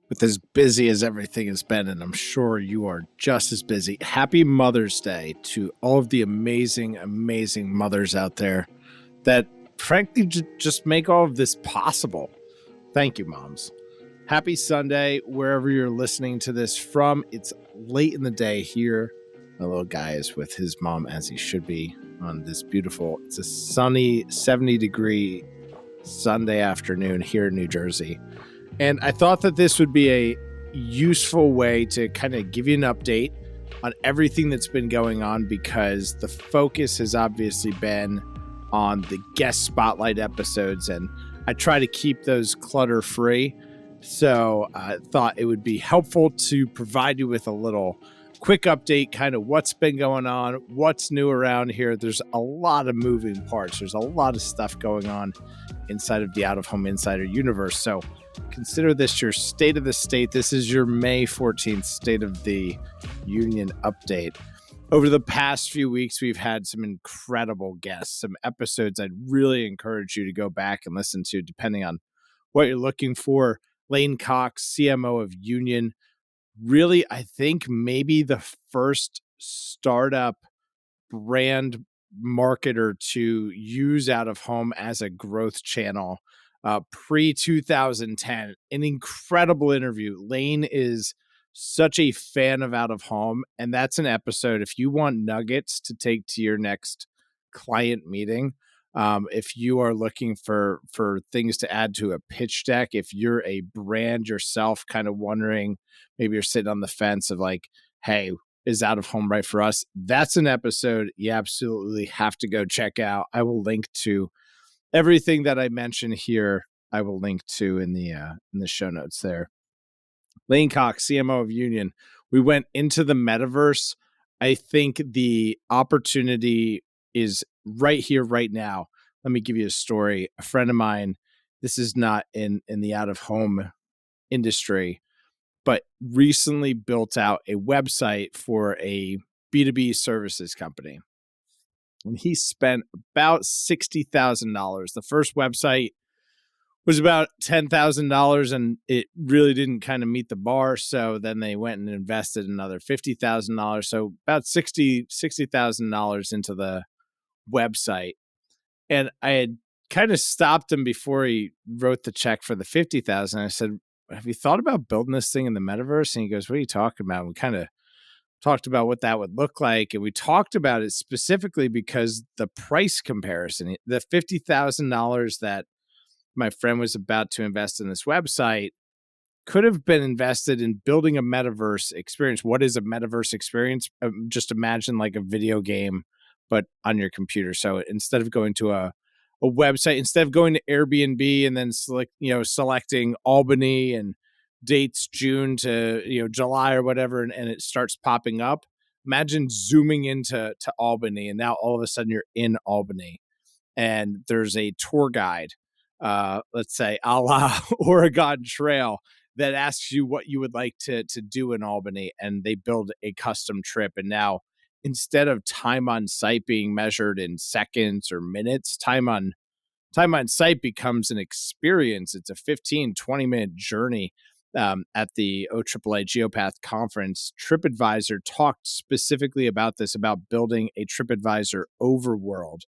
with as busy as everything has been, and I'm sure you are just as busy. Happy Mother's Day to all of the amazing, amazing mothers out there that frankly just make all of this possible. Thank you, moms. Happy Sunday, wherever you're listening to this from. It's late in the day here. My little guy is with his mom, as he should be, on this beautiful, it's a sunny 70-degree Sunday afternoon here in New Jersey. And I thought that this would be a useful way to kind of give you an update on everything that's been going on, because the focus has obviously been on the guest spotlight episodes, and I try to keep those clutter free. So I thought it would be helpful to provide you with a little quick update, kind of what's been going on, what's new around here. There's a lot of moving parts. There's a lot of stuff going on inside of the Out of Home Insider universe. So consider this your State of the State. This is your May 14th State of the Union update. Over the past few weeks, we've had some incredible guests, some episodes I'd really encourage you to go back and listen to, depending on what you're looking for. Layne Cox, CMO of Union, really, I think maybe the first startup brand marketer to use out of home as a growth channel pre-2010. An incredible interview. Layne is such a fan of out of home, and that's an episode if you want nuggets to take to your next client meeting. If you are looking for things to add to a pitch deck, if you're a brand yourself, kind of wondering, maybe you're sitting on the fence of like, hey, is out of home right for us? That's an episode you absolutely have to go check out. I will link to everything that I mentioned here. I will link to in the show notes there. Layne Cox, CMO of Union. We went into the metaverse. I think the opportunity is right here, right now. Let me give you a story. A friend of mine, this is not in the out of home industry, but recently built out a website for a B2B services company. And he spent about $60,000. The first website was about $10,000, and it really didn't kind of meet the bar. So then they went and invested another $50,000. So about $60,000 into the website. And I had kind of stopped him before he wrote the check for the $50,000. I said, have you thought about building this thing in the metaverse? And he goes, what are you talking about? And we kind of talked about what that would look like. And we talked about it specifically because the price comparison, the $50,000 that my friend was about to invest in this website could have been invested in building a metaverse experience. What is a metaverse experience? Just imagine like a video game, but on your computer. So instead of going to a website, instead of going to Airbnb and then selecting Albany and dates June to July or whatever, and it starts popping up. Imagine zooming into Albany, and now all of a sudden you're in Albany, and there's a tour guide, let's say a la Oregon Trail, that asks you what you would like to do in Albany, and they build a custom trip. And now, instead of time on site being measured in seconds or minutes, time on site becomes an experience. It's a 15-20 minute journey. At the OAAA Geopath conference, TripAdvisor talked specifically about this, about building a TripAdvisor overworld,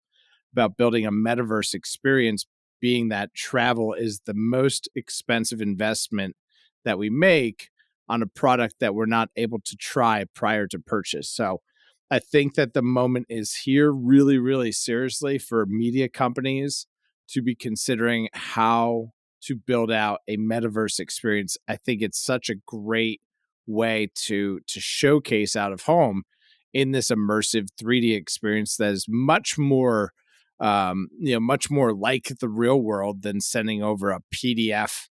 about building a metaverse experience, being that travel is the most expensive investment that we make on a product that we're not able to try prior to purchase. So I think that the moment is here, really, really seriously, for media companies to be considering how to build out a metaverse experience. I think it's such a great way to showcase out of home in this immersive 3D experience that is much more much more like the real world than sending over a PDF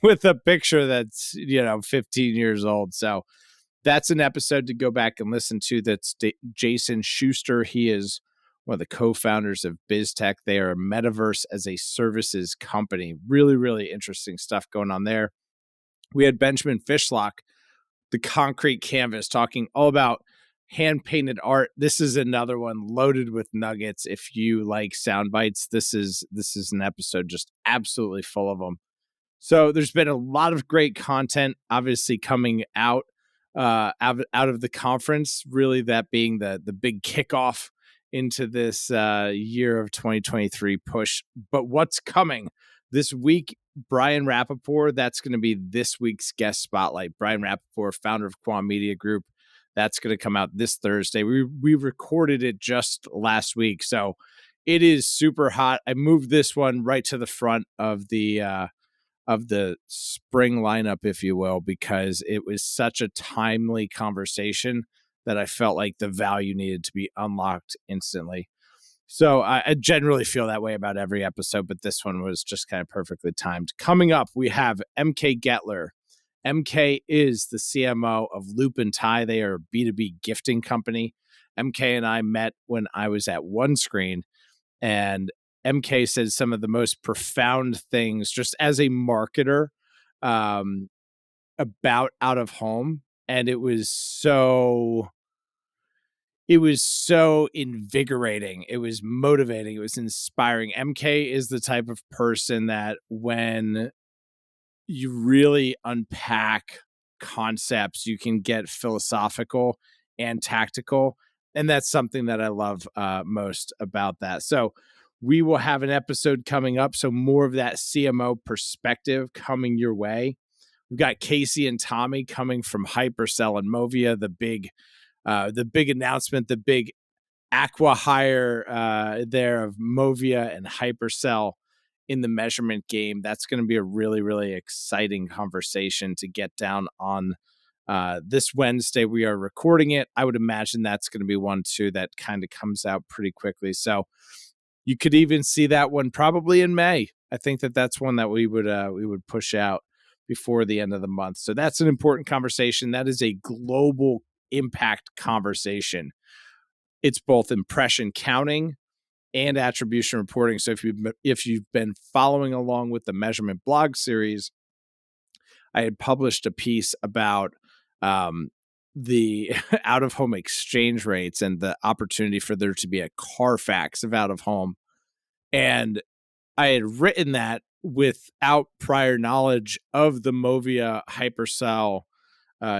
with a picture that's 15 years old. So that's an episode to go back and listen to. That's Jason Shuster. He is one of the co-founders of BizTech. They are a metaverse as a services company. Really, really interesting stuff going on there. We had Benjamin Fishlock, the concrete canvas, talking all about hand-painted art. This is another one loaded with nuggets. If you like sound bites, this is an episode just absolutely full of them. So there's been a lot of great content, obviously, coming out of the conference. Really, that being the big kickoff into this year of 2023 push. But what's coming this week? Brian Rappaport, that's going to be this week's guest spotlight. Brian Rappaport, founder of Quam Media Group. That's going to come out this Thursday. We recorded it just last week, so it is super hot. I moved this one right to the front of the spring lineup, if you will, because it was such a timely conversation that I felt like the value needed to be unlocked instantly. So I generally feel that way about every episode, but this one was just kind of perfectly timed. Coming up, we have MK Gettler. MK is the CMO of Loop and Tie. They are a B2B gifting company. MK and I met when I was at OneScreen, and MK said some of the most profound things just as a marketer about out of home. And it was so invigorating. It was motivating. It was inspiring. MK is the type of person that when you really unpack concepts, you can get philosophical and tactical. And that's something that I love most about that. So we will have an episode coming up. So more of that CMO perspective coming your way. We've got Casey and Tommy coming from Hypercell and Movia, the big announcement, the big aqua hire there of Movia and Hypercell in the measurement game. That's going to be a really, really exciting conversation to get down on this Wednesday. We are recording it. I would imagine that's going to be one too that kind of comes out pretty quickly. So you could even see that one probably in May. I think that's one that we would push out before the end of the month. So that's an important conversation. That is a global impact conversation. It's both impression counting and attribution reporting. So if you've been following along with the measurement blog series, I had published a piece about the out of home exchange rates and the opportunity for there to be a Carfax of out of home. And I had written that without prior knowledge of the Movia Hypercell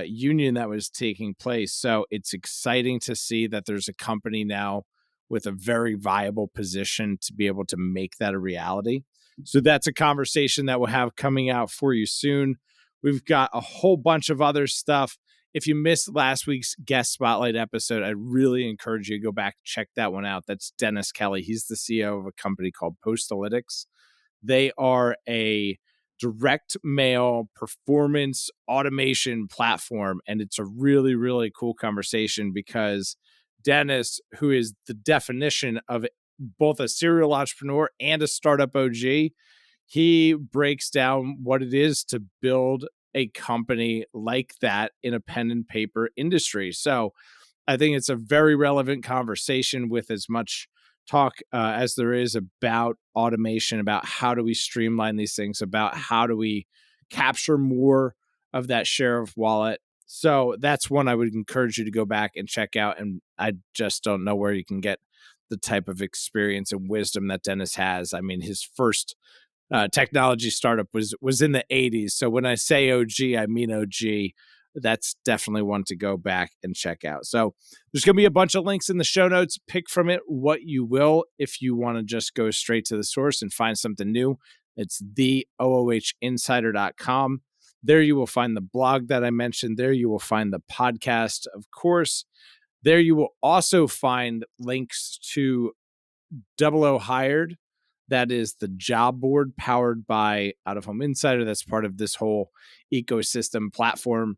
union that was taking place. So it's exciting to see that there's a company now with a very viable position to be able to make that a reality. So that's a conversation that we'll have coming out for you soon. We've got a whole bunch of other stuff. If you missed last week's guest spotlight episode, I really encourage you to go back and check that one out. That's Dennis Kelly. He's the CEO of a company called Postalytics. They are a direct mail performance automation platform. And it's a really, really cool conversation because Dennis, who is the definition of both a serial entrepreneur and a startup OG, he breaks down what it is to build a company like that in a pen and paper industry. So I think it's a very relevant conversation with as much talk as there is about automation, about how do we streamline these things, about how do we capture more of that share of wallet. So that's one I would encourage you to go back and check out. And I just don't know where you can get the type of experience and wisdom that Dennis has. I mean, his first technology startup was in the 80s. So when I say OG, I mean OG. That's definitely one to go back and check out. So there's going to be a bunch of links in the show notes. Pick from it what you will. If you want to just go straight to the source and find something new, it's theoohinsider.com. There you will find the blog that I mentioned. There you will find the podcast, of course. There you will also find links to Double O Hired. That is the job board powered by Out of Home Insider. That's part of this whole ecosystem platform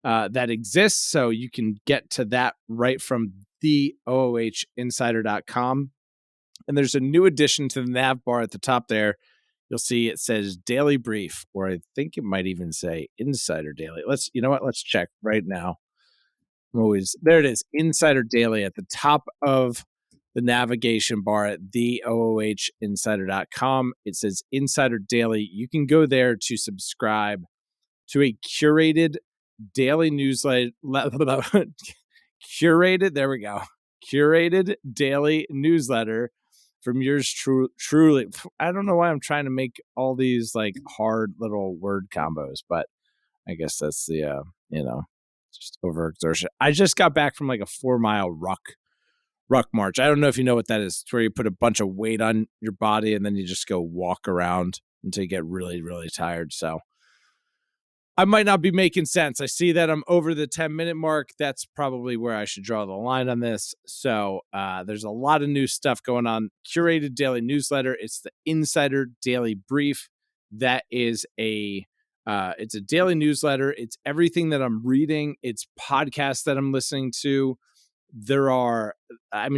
that exists. So you can get to that right from theoohinsider.com. And there's a new addition to the nav bar at the top there. You'll see it says Daily Brief, or I think it might even say Insider Daily. You know what? Let's check right now. There it is, Insider Daily at the top of the navigation bar at theoohinsider.com. It says Insider Daily. You can go there to subscribe to a curated daily newsletter. Curated daily newsletter from yours truly. I don't know why I'm trying to make all these like hard little word combos, but I guess that's the just overexertion. I just got back from like a 4-mile ruck march. I don't know if you know what that is. It's where you put a bunch of weight on your body and then you just go walk around until you get really, really tired. So I might not be making sense. I see that I'm over the 10-minute mark. That's probably where I should draw the line on this. So there's a lot of new stuff going on. Curated daily newsletter. It's the Insider Daily Brief. That is it's a daily newsletter. It's everything that I'm reading. It's podcasts that I'm listening to. There are,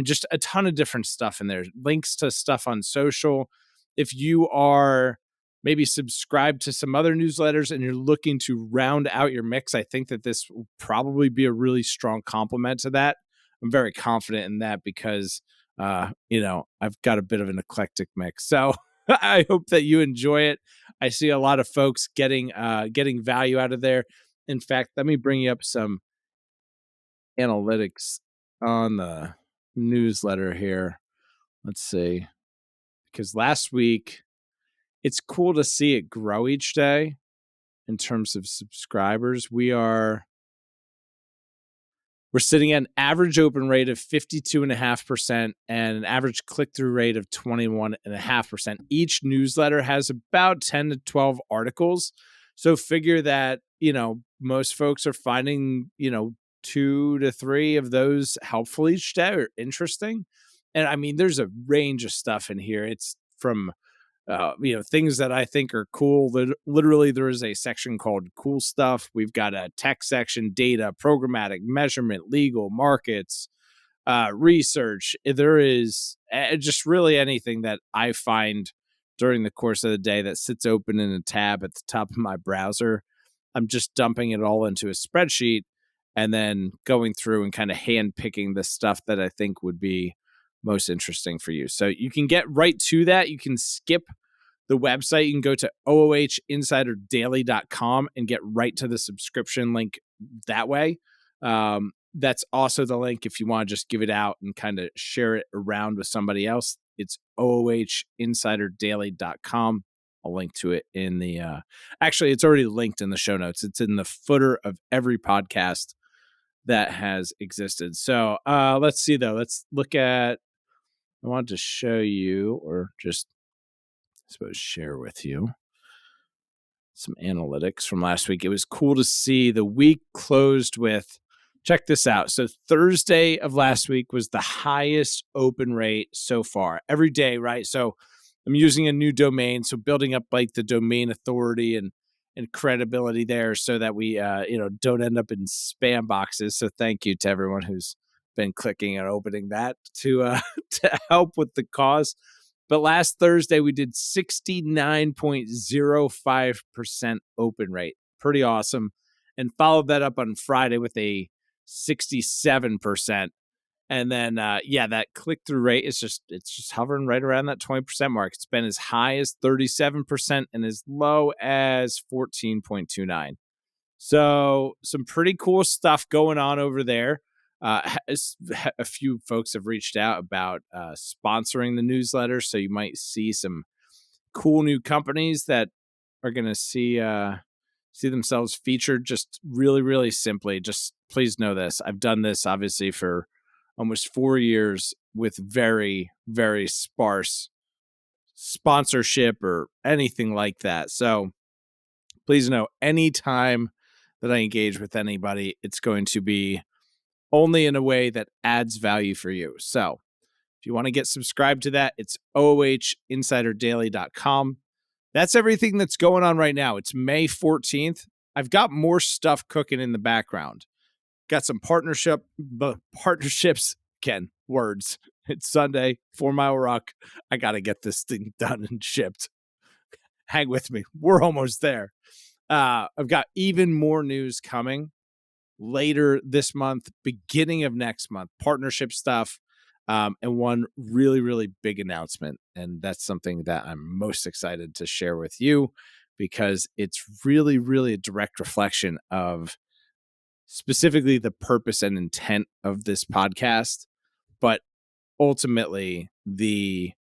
just a ton of different stuff in there. Links to stuff on social. If you are maybe subscribe to some other newsletters and you're looking to round out your mix, I think that this will probably be a really strong complement to that. I'm very confident in that because, I've got a bit of an eclectic mix. So I hope that you enjoy it. I see a lot of folks getting value out of there. In fact, let me bring you up some analytics on the newsletter here. Let's see. Because last week, it's cool to see it grow each day in terms of subscribers. We're sitting at an average open rate of 52.5% and an average click-through rate of 21.5%. Each newsletter has about 10 to 12 articles. So figure that, most folks are finding, 2 to 3 of those helpful each day or interesting. And there's a range of stuff in here. It's from things that I think are cool. Literally, there is a section called cool stuff. We've got a tech section, data, programmatic, measurement, legal, markets, research. There is just really anything that I find during the course of the day that sits open in a tab at the top of my browser. I'm just dumping it all into a spreadsheet and then going through and kind of hand picking the stuff that I think would be most interesting for you. So you can get right to that. You can skip the website. You can go to oohinsiderdaily.com and get right to the subscription link that way. That's also the link if you want to just give it out and kind of share it around with somebody else. It's oohinsiderdaily.com. I'll link to it in the actually, it's already linked in the show notes. It's in the footer of every podcast that has existed. So let's see though. Let's look at, I wanted to show you, or just share with you some analytics from last week. It was cool to see the week closed with, check this out. So Thursday of last week was the highest open rate so far every day, right? So I'm using a new domain, so building up like the domain authority and credibility there so that we don't end up in spam boxes. So thank you to everyone who's been clicking and opening that to to help with the cause. But last Thursday, we did 69.05% open rate. Pretty awesome. And followed that up on Friday with a 67%. And then, that click-through rate is just hovering right around that 20% mark. It's been as high as 37% and as low as 14.29. So some pretty cool stuff going on over there. A few folks have reached out about sponsoring the newsletter, so you might see some cool new companies that are going to see themselves featured. Just really, really simply, just please know this. I've done this obviously for almost 4 years with very, very sparse sponsorship or anything like that. So please know, anytime that I engage with anybody, it's going to be only in a way that adds value for you. So if you want to get subscribed to that, it's oohinsiderdaily.com. That's everything that's going on right now. It's May 14th. I've got more stuff cooking in the background. Got some partnerships. Ken, words. It's Sunday, 4-mile ruck. I got to get this thing done and shipped. Hang with me. We're almost there. I've got even more news coming later this month, beginning of next month, partnership stuff, and one really, really big announcement. And that's something that I'm most excited to share with you because it's really, really a direct reflection of specifically the purpose and intent of this podcast, but ultimately the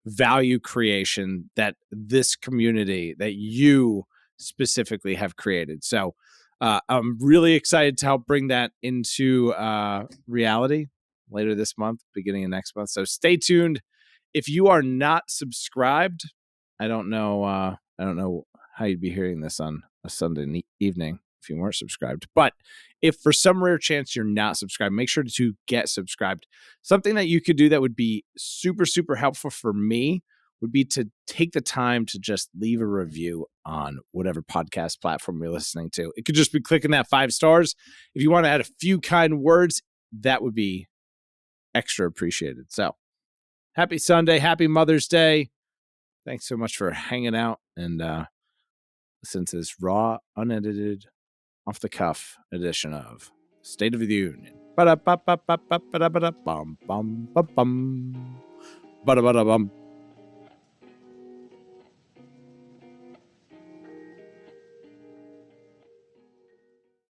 value creation that this community that you specifically have created. So I'm really excited to help bring that into reality later this month, beginning of next month. So stay tuned. If you are not subscribed, I don't know how you'd be hearing this on a Sunday evening if you weren't subscribed. But if for some rare chance you're not subscribed, make sure to get subscribed. Something that you could do that would be super, super helpful for me would be to take the time to just leave a review on whatever podcast platform you're listening to. It could just be clicking that 5 stars. If you want to add a few kind words, that would be extra appreciated. So happy Sunday. Happy Mother's Day. Thanks so much for hanging out and listen to this raw, unedited, off the cuff edition of State of the Union. Ba-da-ba-ba-ba-ba-ba-da-ba-da-bum, bum, bum, bum. Ba-da-ba-da-bum.